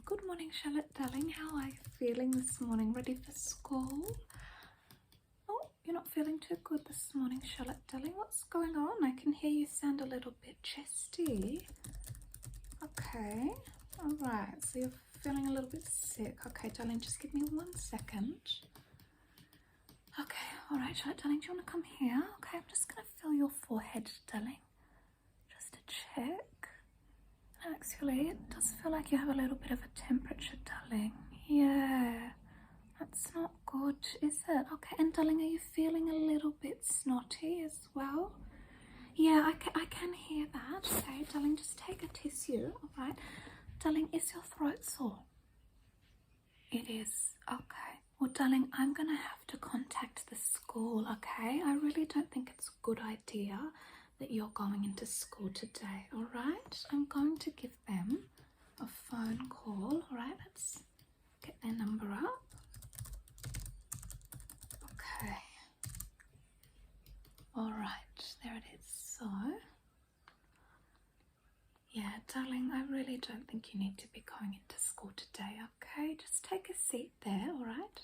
Good morning, Charlotte darling. How are you feeling this morning? Ready for school? Oh, you're not feeling too good this morning, Charlotte darling. What's going on? I can hear you sound a little bit chesty. Okay, all right. So you're feeling a little bit sick. Okay, darling, just give me 1 second. Okay, all right, Charlotte darling, do you want to come here? Okay, I'm just going to feel your forehead, darling, just to check. Actually, it does feel like you have a little bit of a temperature, darling. Yeah, that's not good, is it? Okay, and darling, are you feeling a little bit snotty as well? Yeah, I can hear that. Okay, darling, just take a tissue, all right? Darling, is your throat sore? It is. Okay. Well, darling, I'm going to have to contact the school, okay? I really don't think it's a good idea that you're going into school today, all right? I'm going to give them a phone call, all right? Let's get their number up. Okay. All right, there it is. So, yeah, darling, I really don't think you need to be going into school today, okay? Just take a seat there, all right?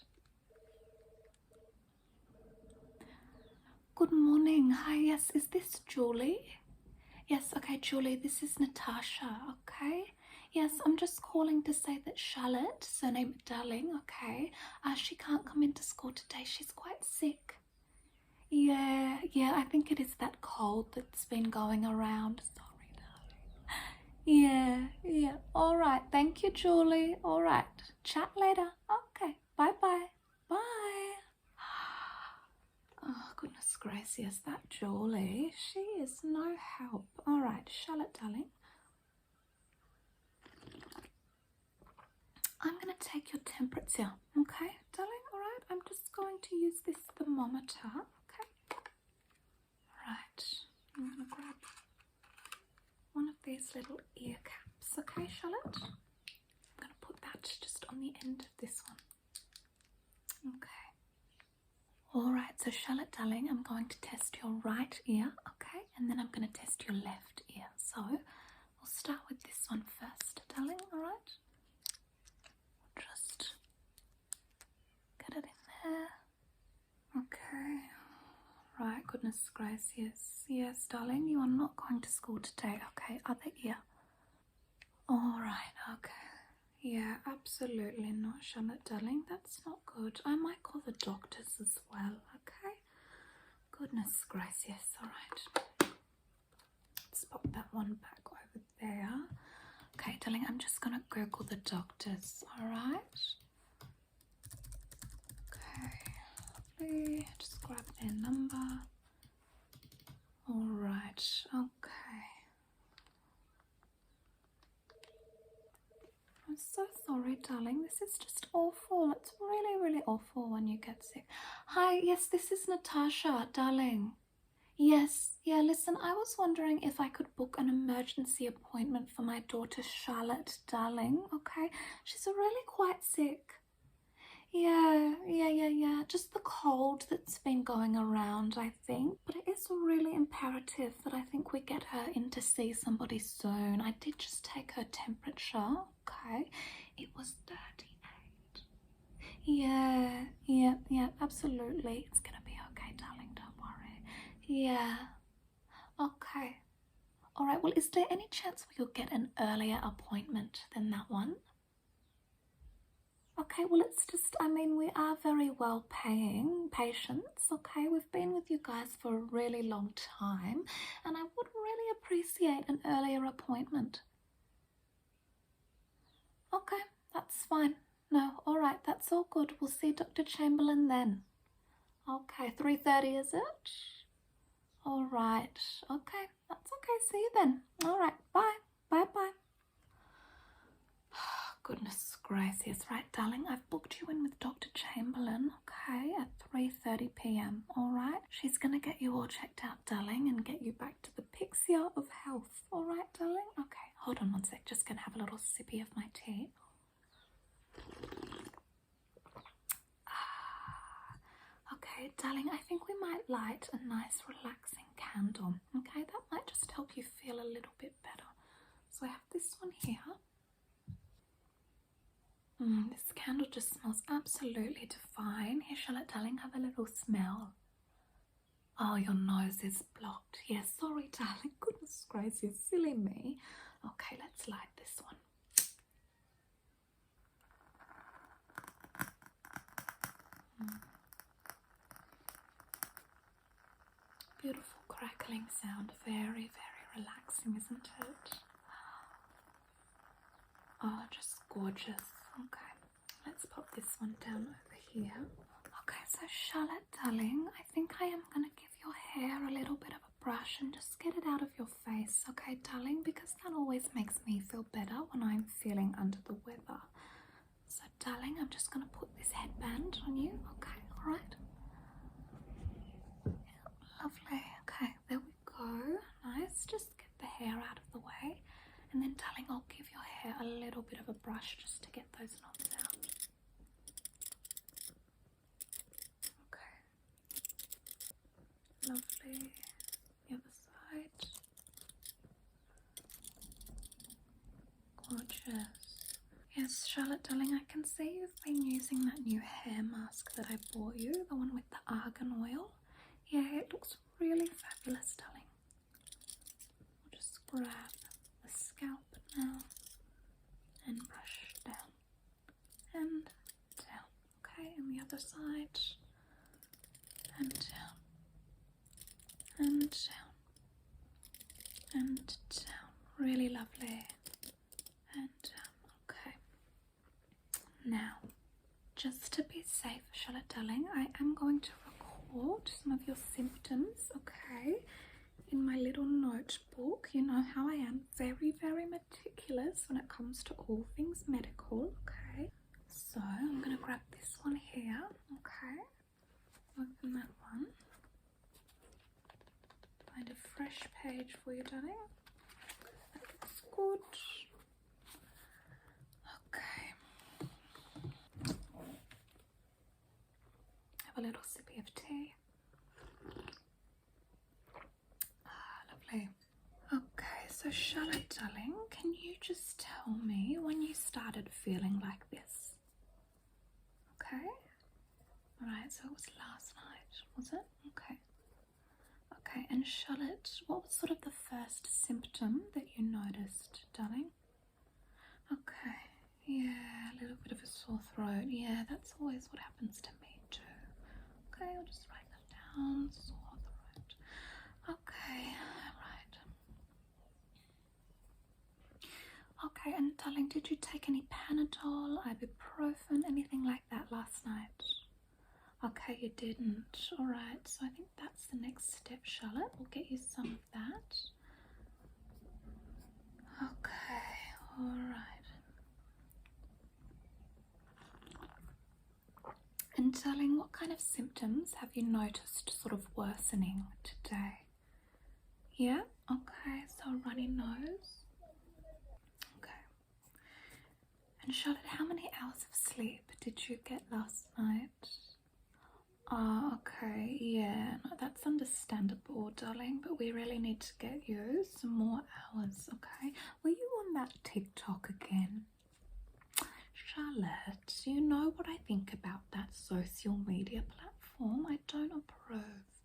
Good morning. Hi, yes, is this Julie? Yes, okay, Julie, this is Natasha, okay? Yes, I'm just calling to say that Charlotte, surname Darling, okay, she can't come into school today. She's quite sick. Yeah, I think it is that cold that's been going around. Sorry, darling. Yeah. All right, thank you, Julie. All right, chat later. Okay, bye-bye. Bye. Oh, goodness gracious, that Julie, she is no help. All right, Charlotte, darling. I'm going to take your temperature, okay, darling? All right, I'm just going to use this thermometer, okay? Right, I'm going to grab one of these little ear caps, okay, Charlotte? I'm going to put that just on the end of this one. Okay. All right, so Charlotte, darling, I'm going to test your right ear, okay? And then I'm going to test your left ear. So we'll start with this one first, darling, all right? Just get it in there. Okay. Right, goodness gracious. Yes, darling, you are not going to school today, okay? Other ear. All right, okay. Yeah, absolutely not, Charlotte, darling. That's not good. I might call the doctors as well, okay? Goodness gracious. All right. Let's pop that one back over there. Okay, darling, I'm just going to Google the doctors, all right? Okay, just grab their number. All right, okay. I'm so sorry, darling. This is just awful. It's really, really awful when you get sick. Hi, yes, this is Natasha, darling. Yes, yeah, listen, I was wondering if I could book an emergency appointment for my daughter Charlotte, darling, okay? She's really quite sick. Yeah. Just the cold that's been going around, I think. But it is really imperative that I think we get her in to see somebody soon. I did just take her temperature, okay? It was 38. Yeah, absolutely. It's gonna be okay, darling, don't worry. Yeah, okay. All right, well, is there any chance we could get an earlier appointment than that one? Okay, well, it's just, I mean, we are very well paying patients, okay? We've been with you guys for a really long time, and I would really appreciate an earlier appointment. Okay, that's fine. No, all right, that's all good. We'll see Dr. Chamberlain then. Okay, 3:30 is it? All right, okay, that's okay. See you then. All right, bye. Bye. Goodness gracious. Right, darling, I've booked you in with Dr. Chamberlain, okay, at 3:30 p.m, all right? She's going to get you all checked out, darling, and get you back to the picture of health, all right, darling? Okay, hold on 1 sec. Just going to have a little sippy of my tea. Okay, Okay, darling, I think we might light a nice relaxing candle. Okay, that might just help you feel a little bit better. So I have this one here. This candle just smells absolutely divine. Here, Charlotte, darling, have a little smell. Oh, your nose is blocked. Yeah, sorry, darling. Goodness gracious, silly me. Okay, let's light this one. Beautiful crackling sound. Very, very relaxing, isn't it? Oh, just gorgeous. Okay, let's pop this one down over here. Okay, so Charlotte, darling, I think I am going to give your hair a little bit of a brush and just get it out of your face, okay, darling? Because that always makes me feel better when I'm feeling under the weather. So, darling, I'm just going to put this headband on you, okay, alright? Yeah, lovely. Okay, there we go. Nice. Just get the hair out of the way. And then, darling, I'll give your hair a little bit of a brush just to get those knots out. Okay. Lovely. The other side. Gorgeous. Yes, Charlotte, darling, I can see you've been using that new hair mask that I bought you, the one with the argan oil. Yeah, it looks really fabulous, darling. I'll just grab the scalp now and brush down and down. Okay, and the other side, and down and down and down. Really lovely. And down. Okay. Now, just to be safe, Charlotte, darling, I am going to record some of your symptoms, okay, in my little notebook. You know how I am, very, very meticulous when it comes to all things medical, okay? So I'm going to grab this one here, okay? Open that one. Find a fresh page for you, darling. That looks good. Okay. Have a little sippy of tea. Lovely. Okay, so Charlotte, darling, can you just tell me when you started feeling like this? Okay. Alright, so it was last night, was it? Okay. Okay, and Charlotte, what was sort of the first symptom that you noticed, darling? Okay. Yeah, a little bit of a sore throat. Yeah, that's always what happens to me too. Okay, I'll just write that down. Sore throat. Okay, right. Okay, and darling, did you take any Panadol, ibuprofen, anything like that last night? Okay, you didn't. Alright, so I think that's the next step, Charlotte. We'll get you some of that. Okay, alright. And darling, what kind of symptoms have you noticed sort of worsening today? Yeah? Okay, so a runny nose. Okay. And Charlotte, how many hours of sleep did you get last night? Oh, okay, yeah, no, that's understandable, darling, but we really need to get you some more hours, okay? Were you on that TikTok again? Charlotte, you know what I think about that social media platform. I don't approve.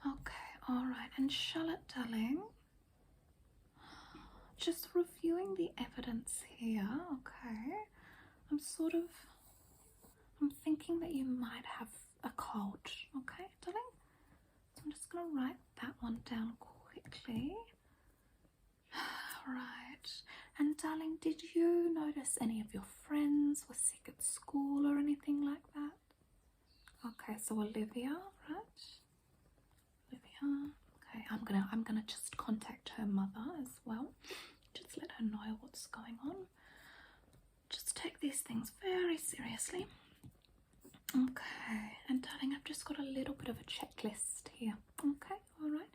Okay, alright, and Charlotte, darling, just reviewing the evidence here, okay? I'm thinking that you might have a cold, okay, darling? So I'm just going to write that one down quickly. Right. And darling, did you notice any of your friends were sick at school or anything like that? Okay, so Olivia, right? Olivia. Okay, I'm gonna just contact her mother as well. Just let her know what's going on. Just take these things very seriously. Okay, and darling, I've just got a little bit of a checklist here. Okay, alright.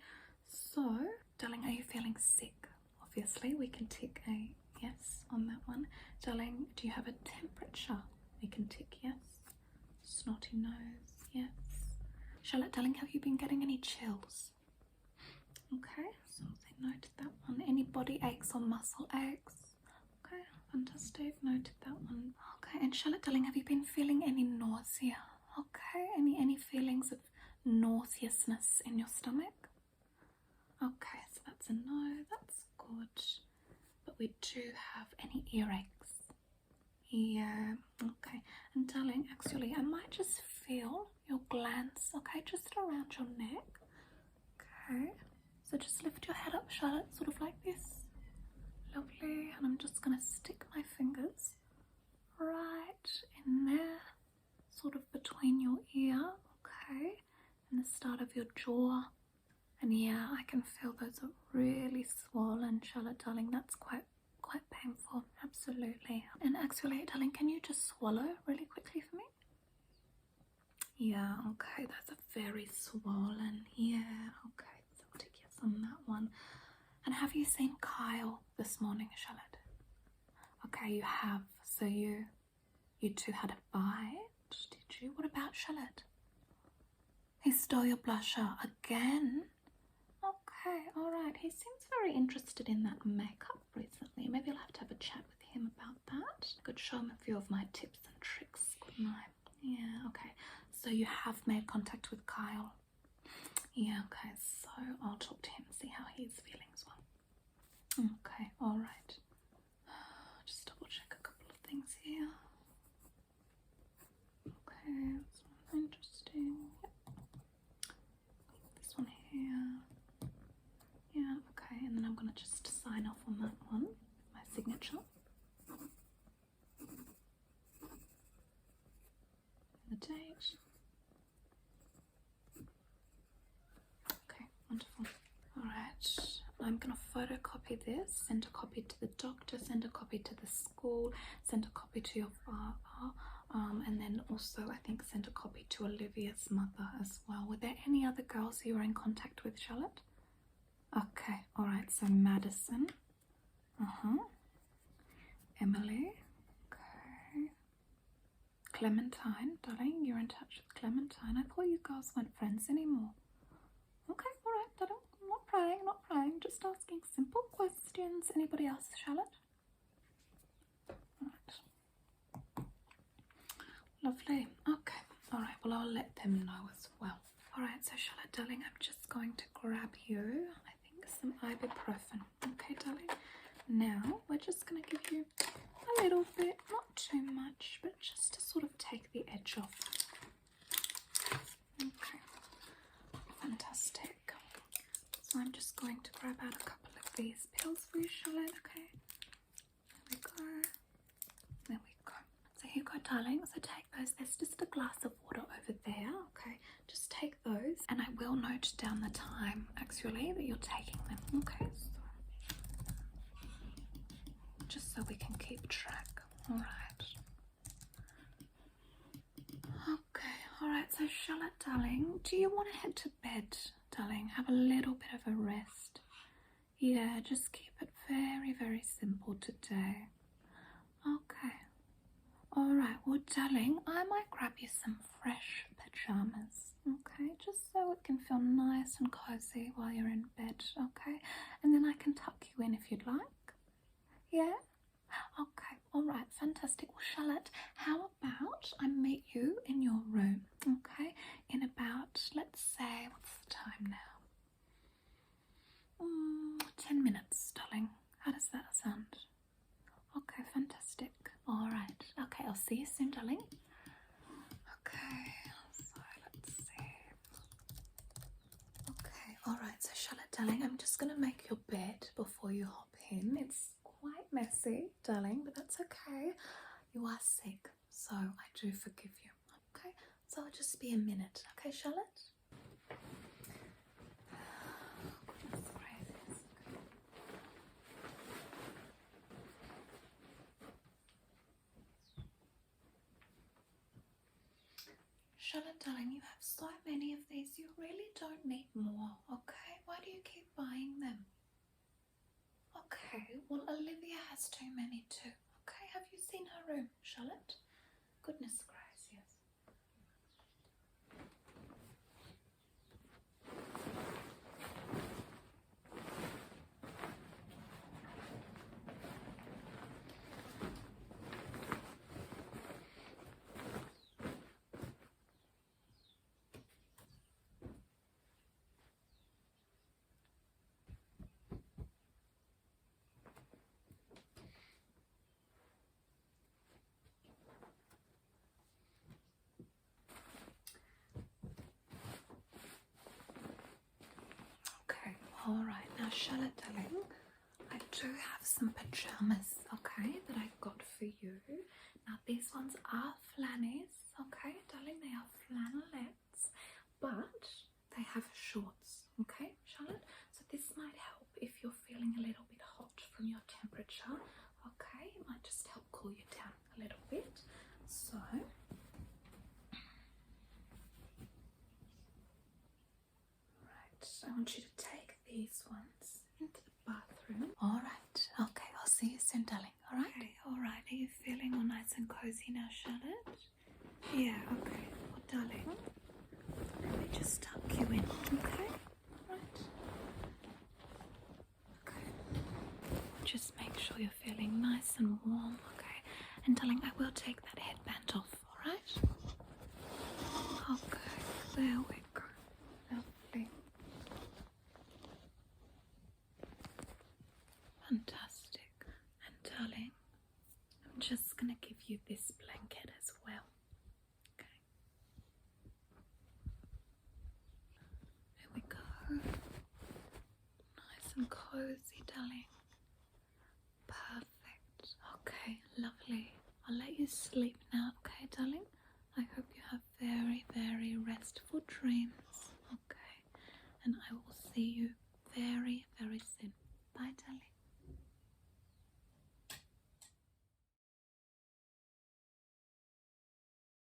So, darling, are you feeling sick? Obviously, we can tick a yes on that one. Darling, do you have a temperature? We can tick yes. Snotty nose, yes. body aches or muscle aches? Okay, fantastic. Noted that one. Okay, and Charlotte, darling, have you been feeling any nausea? Okay, any feelings of nauseousness in your stomach? Okay, so that's a no. That's good. But we do have any earaches. Yeah, okay. And darling, actually, I might just feel your glands, okay, just around your neck. Okay, so just lift your head up, Charlotte, sort of like this. Lovely. And I'm just going to stick my fingers right in there, sort of between your ear, okay, and the start of your jaw. And yeah, I can feel those are really swollen, Charlotte, darling. That's quite painful, absolutely. And actually, darling, can you just swallow really quickly for me? Yeah, okay, those are very swollen. Yeah, okay, so I'll take yes on that one. And have you seen Kyle this morning, Charlotte? Okay, you have. So you two had a bite, did you? What about Charlotte? He stole your blusher again? Okay, alright. He seems very interested in that makeup recently. Maybe I'll have to have a chat with him about that. I could show him a few of my tips and tricks, couldn't I? Yeah, okay. So you have made contact with Kyle? Yeah, okay. So I'll talk to him, see how he's feeling as well. Okay, alright. Just double check a couple of things here. Okay, that's interesting. Yep. This one here. Yeah, okay, and then I'm going to just sign off on that one, my signature. The date. Okay, wonderful. Alright, I'm going to photocopy this, send a copy to the doctor, send a copy to the school, send a copy to your father, and then also I think send a copy to Olivia's mother as well. Were there any other girls you were in contact with, Charlotte? Okay, alright, so Madison, Emily, okay, Clementine, darling, you're in touch with Clementine. I thought you girls weren't friends anymore. Okay, alright, darling, not praying, just asking simple questions. Anybody else, Charlotte? Alright, lovely, okay, alright, well I'll let them know as well. Alright, so Charlotte, darling, I'm just going to grab you, some ibuprofen. Okay, darling. Now we're just going to give you a little bit, not too much, but just to sort of take the edge off. Okay, fantastic. So I'm just going to grab out a couple of these pills for you, Charlotte. Okay, there we go. There we go. So here you go, darling. So take those. There's just a glass of water over there. Okay, just take those, and I will note down the time actually that you're taking them. Okay, so just so we can keep track. All right. Okay. All right. So Charlotte, darling, do you want to head to bed, darling? Have a little bit of a rest. Yeah, just keep it very, very simple today. Okay. Alright, well darling, I might grab you some fresh pajamas, okay, just so it can feel nice and cozy while you're in bed, okay, and then I can tuck you in if you'd like. Yeah? Okay, alright, fantastic. Well Charlotte, how about I meet you in your room, okay, in about, let's say, what's the time now? 10 minutes, darling. How does that sound? Okay, fantastic. Alright, okay, I'll see you soon, darling. Okay, so let's see. Okay, alright, so Charlotte, darling, I'm just going to make your bed before you hop in. It's quite messy, darling, but that's okay. You are sick, so I do forgive you. Okay, so I'll just be a minute. Okay, Charlotte? Charlotte, darling, you have so many of these, you really don't need more, okay? Why do you keep buying them? Okay, well, Olivia has too many too, okay? Have you seen her room, Charlotte? Goodness gracious. Now, Charlotte, darling, I do have some pajamas, okay, that I got for you. Now, these ones are flannies, okay, darling, they are flannelettes, but they have shorts, okay, Charlotte? So this might help if you're feeling a little bit hot from your temperature, okay? It might just help cool you down a little bit. So, right, I want you to take these ones into the bathroom. All right, okay, I'll see you soon, darling, all right? Okay, all right, are you feeling all nice and cozy now, Charlotte? Yeah, okay, well, darling, let me just tuck you in, okay? Right. Okay. Just make sure you're feeling nice and warm, okay? And darling, I will take that headband off, alright? Okay, there we go. Lovely. Fantastic. And darling, I'm just gonna give you this blanket as well. Okay. There we go. Nice and cozy, darling. Perfect. Okay, lovely. I'll let you sleep now, okay, darling? I hope you have very, very restful dreams, okay? And I will see you very, very soon. Bye, darling.